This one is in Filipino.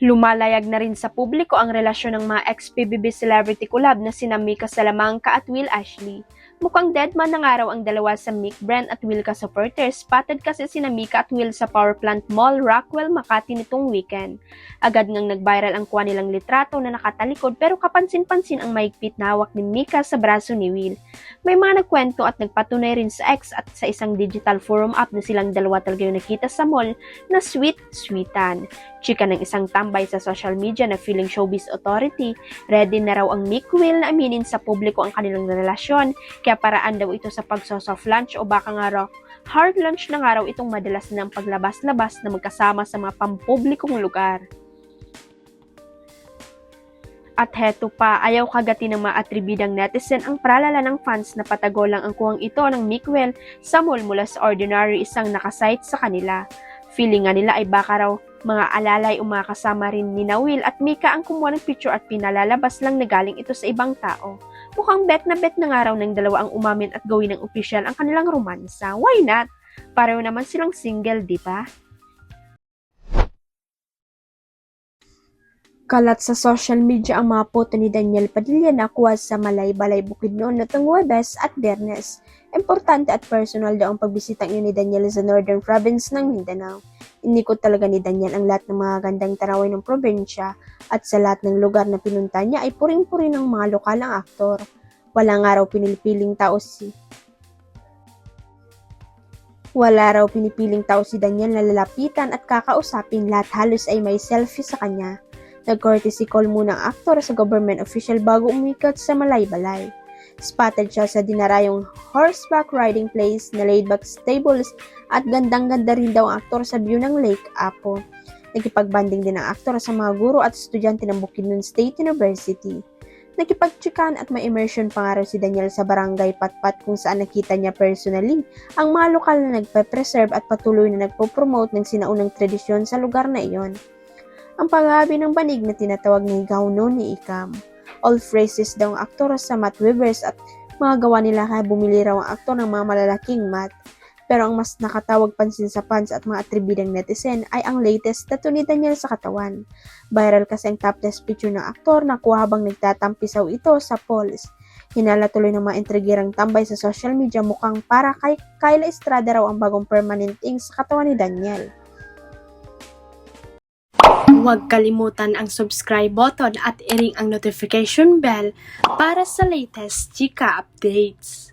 Lumalayag na rin sa publiko ang relasyon ng mga ex-PBB celebrity collab na sina Mika Salamanca at Will Ashley. Mukhang deadman na nga raw ang dalawa sa Mick Brand at Will ka supporters. Spotted kasi sina Mika at Will sa Powerplant Mall, Rockwell, Makati nitong weekend. Agad ngang nag-viral ang kuha nilang litrato na nakatalikod pero kapansin-pansin ang mahigpit na hawak ni Mika sa braso ni Will. May mga nagkwento at nagpatunay rin sa X at sa isang digital forum app na silang dalawa talaga yung nakita sa mall na sweet-sweetan. Chika ng isang tambay sa social media na feeling showbiz authority, ready na raw ang Mick Will na aminin sa publiko ang kanilang relasyon, kaya paraan daw ito sa pagso-soft lunch o baka nga raw hard lunch na nga raw itong madalas ng paglabas-labas na magkasama sa mga pampublikong lugar. At heto pa, ayaw kagati ng mga atribidang netizen ang pralala ng fans na patago lang ang kuwang ito ng Mick Will sa mall mula sa ordinary isang nakasite sa kanila. Feeling nga nila ay baka raw mga alalay o mga kasama rin ni Will at Mika ang kumuha ng picture at pinalalabas lang na galing ito sa ibang tao. Mukhang bet na nga raw ng dalawa ang umamin at gawin ng opisyal ang kanilang romansa. Why not? Pareho naman silang single, di ba? Kalat sa social media ang mga photo ni Daniel Padilla na kuha sa Malay-Balay, Bukidnon nitong Huwebes at Biyernes. Importante at personal daw ang pagbisitang iyon ni Daniel sa Northern Province ng Mindanao. Inikot talaga ni Daniel ang lahat ng mga gandang tanawin ng probinsya at sa lahat ng lugar na pinunta niya ay puring-puri ng mga lokalang aktor. Wala raw pinipiling tao si Daniel na lalapitan at kakausapin, lahat halos ay may selfie sa kanya. Nag-courtesy call muna ang aktor sa government official bago umikat sa Malay-Balay. Spotted siya sa dinarayong horseback riding place na laid-back stables at gandang-ganda rin daw ang aktor sa view ng Lake Apo. Nakipag-banding din ang aktor sa mga guro at estudyante ng Bukidnon State University. Nakipag-tsikan at may immersion pa nga raw si Daniel sa barangay Patpat kung saan nakita niya personally ang mga lokal na nagpe-preserve at patuloy na nagpo-promote ng sinaunang tradisyon sa lugar na iyon. Ang paghahabi ng banig na tinatawag na gauno ni Ikam. All phrases daw ang aktor sa mat weavers at mga gawa nila kaya bumili raw ang aktor ng mga malalaking mat. Pero ang mas nakatawag pansin sa fans at mga atribidang netizen ay ang latest tattoo ni Daniel sa katawan. Viral kasi ang topless picture ng aktor na kuha habang nagtatampisaw ito sa polls. Hinala tuloy ng mga intrigirang tambay sa social media mukhang para kay Kyla Estrada raw ang bagong permanent ink sa katawan ni Daniel. Huwag kalimutan ang subscribe button at i-ring ang notification bell para sa latest chika updates.